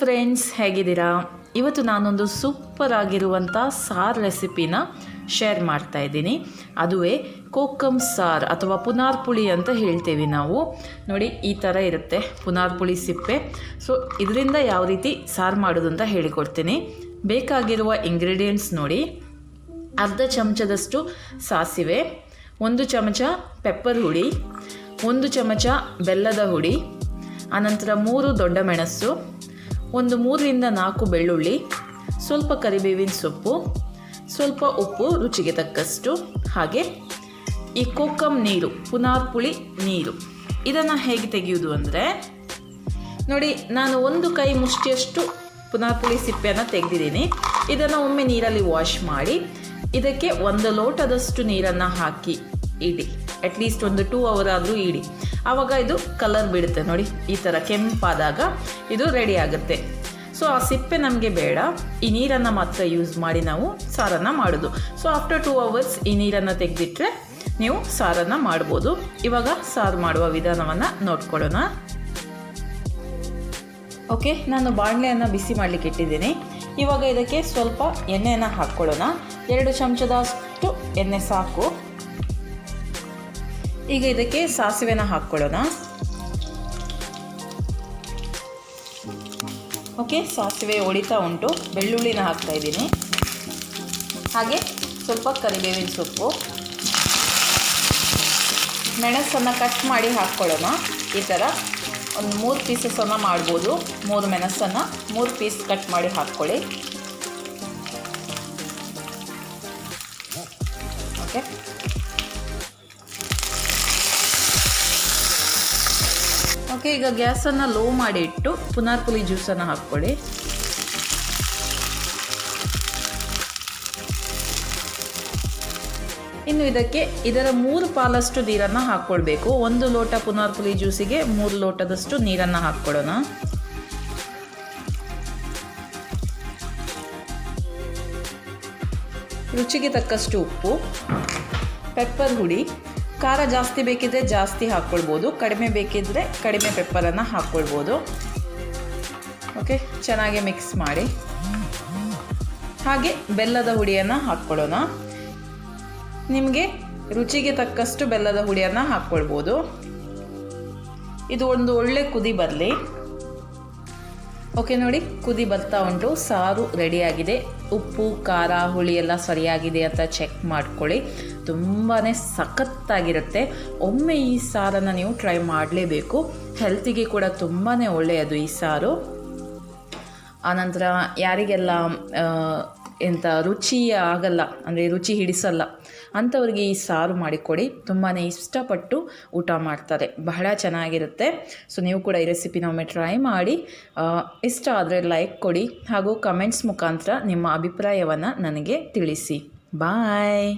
Friends, ಹೇಗಿದ್ದೀರಾ? ಇವತ್ತು ನಾನೊಂದು ಸೂಪರ್ ಆಗಿರುವಂಥ ಸಾರು ರೆಸಿಪಿನ ಶೇರ್ ಮಾಡ್ತಾ ಇದ್ದೀನಿ. ಅದುವೇ ಕೋಕಮ್ ಸಾರ್ ಅಥವಾ ಪುನಾರ್ ಪುಳಿ ಅಂತ ಹೇಳ್ತೇವೆ ನಾವು. ನೋಡಿ, ಈ ಥರ ಇರುತ್ತೆ ಪುನಾರ್ ಪುಳಿ ಸಿಪ್ಪೆ. ಸೊ ಇದರಿಂದ ಯಾವ ರೀತಿ ಸಾರು ಮಾಡೋದು ಅಂತ ಹೇಳಿಕೊಡ್ತೀನಿ. ಬೇಕಾಗಿರುವ ಇಂಗ್ರೀಡಿಯೆಂಟ್ಸ್ ನೋಡಿ: ಅರ್ಧ ಚಮಚದಷ್ಟು ಸಾಸಿವೆ, 1 ಚಮಚ ಪೆಪ್ಪರ್ ಹುಡಿ, 1 ಚಮಚ ಬೆಲ್ಲದ ಹುಡಿ, ಆನಂತರ 3 ದೊಡ್ಡ ಮೆಣಸು, ಒಂದು 3 ರಿಂದ 4 ಬೆಳ್ಳುಳ್ಳಿ, ಸ್ವಲ್ಪ ಕರಿಬೇವಿನ ಸೊಪ್ಪು, ಸ್ವಲ್ಪ ಉಪ್ಪು ರುಚಿಗೆ ತಕ್ಕಷ್ಟು, ಹಾಗೆ ಈ ಕೋಕಮ್ ನೀರು, ಪುನಾರ್ ಪುಳಿ ನೀರು. ಇದನ್ನು ಹೇಗೆ ತೆಗೆಯುವುದು ಅಂದರೆ ನೋಡಿ, ನಾನು 1 ಕೈ ಮುಷ್ಟಿಯಷ್ಟು ಪುನಾರ್ ಪುಳಿ ಸಿಪ್ಪೆಯನ್ನು ತೆಗೆದಿದ್ದೀನಿ. ಇದನ್ನು ಒಮ್ಮೆ ನೀರಲ್ಲಿ ವಾಶ್ ಮಾಡಿ ಇದಕ್ಕೆ 1 ಲೋಟದಷ್ಟು ನೀರನ್ನು ಹಾಕಿ ಇಡಿ. ಅಟ್ಲೀಸ್ಟ್ ಒಂದು 2 ಅವರ್ ಆದರೂ ಇಡಿ. ಆವಾಗ ಇದು ಕಲರ್ ಬಿಡುತ್ತೆ ನೋಡಿ, ಈ ಥರ ಕೆಂಪಾದಾಗ ಇದು ರೆಡಿ ಆಗುತ್ತೆ. ಸೊ ಆ ಸಿಪ್ಪೆ ನಮಗೆ ಬೇಡ, ಈ ನೀರನ್ನು ಮಾತ್ರ ಯೂಸ್ ಮಾಡಿ ನಾವು ಸಾರನ್ನು ಮಾಡೋದು. ಸೊ ಆಫ್ಟರ್ 2 ಅವರ್ಸ್ ಈ ನೀರನ್ನು ತೆಗೆದಿಟ್ಟರೆ ನೀವು ಸಾರನ್ನು ಮಾಡ್ಬೋದು. ಇವಾಗ ಸಾರು ಮಾಡುವ ವಿಧಾನವನ್ನು ನೋಡ್ಕೊಳ್ಳೋಣ. ಓಕೆ, ನಾನು ಬಾಣಲೆಯನ್ನು ಬಿಸಿ ಮಾಡಲಿಕ್ಕೆ ಇಟ್ಟಿದ್ದೀನಿ. ಇವಾಗ ಇದಕ್ಕೆ ಸ್ವಲ್ಪ ಎಣ್ಣೆಯನ್ನು ಹಾಕ್ಕೊಳ್ಳೋಣ. 2 ಚಮಚದಷ್ಟು ಎಣ್ಣೆ ಸಾಕು. ಈಗ ಇದಕ್ಕೆ ಸಾಸಿವೆನ ಹಾಕ್ಕೊಳ್ಳೋಣ. ಓಕೆ, ಸಾಸಿವೆ ಹೊಡಿತಾ ಉಂಟು. ಬೆಳ್ಳುಳ್ಳಿನ ಹಾಕ್ತಾ ಇದ್ದೀನಿ, ಹಾಗೆ ಸ್ವಲ್ಪ ಕರಿಬೇವಿನ ಸೊಪ್ಪು, ಮೆಣಸನ್ನು ಕಟ್ ಮಾಡಿ ಹಾಕ್ಕೊಳ್ಳೋಣ. ಈ ಥರ ಒಂದು 3 ಪೀಸಸನ್ನು ಮಾಡ್ಬೋದು. 3 ಮೆಣಸನ್ನು 3 ಪೀಸ್ ಕಟ್ ಮಾಡಿ ಹಾಕ್ಕೊಳ್ಳಿ. ಓಕೆ, ಓಕೆ, ಈಗ ಗ್ಯಾಸನ್ನು ಲೋ ಮಾಡಿ ಇಟ್ಟು ಪುನಾರ್ ಪುಳಿ ಜ್ಯೂಸನ್ನು ಹಾಕ್ಕೊಳ್ಳಿ. ಇನ್ನು ಇದಕ್ಕೆ ಇದರ 3 ಪಾಲಷ್ಟು ನೀರನ್ನು ಹಾಕ್ಕೊಳ್ಬೇಕು. 1 ಲೋಟ ಪುನಾರ್ ಪುಳಿ ಜ್ಯೂಸಿಗೆ 3 ಲೋಟದಷ್ಟು ನೀರನ್ನು ಹಾಕ್ಕೊಳ್ಳೋಣ. ರುಚಿಗೆ ತಕ್ಕಷ್ಟು ಉಪ್ಪು, ಪೆಪ್ಪರ್ ಹುಡಿ. ಖಾರ ಜಾಸ್ತಿ ಬೇಕಿದ್ರೆ ಜಾಸ್ತಿ ಹಾಕ್ಕೊಳ್ಬೋದು, ಕಡಿಮೆ ಬೇಕಿದ್ರೆ ಕಡಿಮೆ ಪೆಪ್ಪರನ್ನು ಹಾಕ್ಕೊಳ್ಬೋದು. ಓಕೆ, ಚೆನ್ನಾಗಿ ಮಿಕ್ಸ್ ಮಾಡಿ. ಹಾಗೆ ಬೆಲ್ಲದ ಹುಡಿಯನ್ನು ಹಾಕ್ಕೊಳ್ಳೋಣ. ನಿಮಗೆ ರುಚಿಗೆ ತಕ್ಕಷ್ಟು ಬೆಲ್ಲದ ಹುಡಿಯನ್ನು ಹಾಕ್ಕೊಳ್ಬೋದು. ಇದು ಒಂದು ಒಳ್ಳೆ ಕುದಿ ಬರಲಿ. ಓಕೆ, ನೋಡಿ ಕುದಿ ಬರ್ತಾ ಉಂಟು. ಸಾರು ರೆಡಿಯಾಗಿದೆ. ಉಪ್ಪು, ಖಾರ, ಹುಳಿ ಎಲ್ಲ ಸರಿಯಾಗಿದೆ ಅಂತ ಚೆಕ್ ಮಾಡ್ಕೊಳ್ಳಿ. ತುಂಬಾ ಸಖತ್ತಾಗಿರುತ್ತೆ. ಒಮ್ಮೆ ಈ ಸಾರನ್ನು ನೀವು ಟ್ರೈ ಮಾಡಲೇಬೇಕು. ಹೆಲ್ತಿಗೆ ಕೂಡ ತುಂಬಾ ಒಳ್ಳೆಯದು ಈ ಸಾರು. ಆನಂತರ ಯಾರಿಗೆಲ್ಲ ರುಚಿ ಆಗಲ್ಲ, ಅಂದರೆ ರುಚಿ ಹಿಡಿಸಲ್ಲ ಅಂಥವ್ರಿಗೆ ಈ ಸಾರು ಮಾಡಿಕೊಡಿ. ತುಂಬಾ ಇಷ್ಟಪಟ್ಟು ಊಟ ಮಾಡ್ತಾರೆ. ಬಹಳ ಚೆನ್ನಾಗಿರುತ್ತೆ. ಸೊ ನೀವು ಕೂಡ ಈ ರೆಸಿಪಿನ ಒಮ್ಮೆ ಟ್ರೈ ಮಾಡಿ. ಇಷ್ಟ ಆದರೆ ಲೈಕ್ ಕೊಡಿ, ಹಾಗೂ ಕಮೆಂಟ್ಸ್ ಮುಖಾಂತರ ನಿಮ್ಮ ಅಭಿಪ್ರಾಯವನ್ನು ನನಗೆ ತಿಳಿಸಿ. ಬಾಯ್.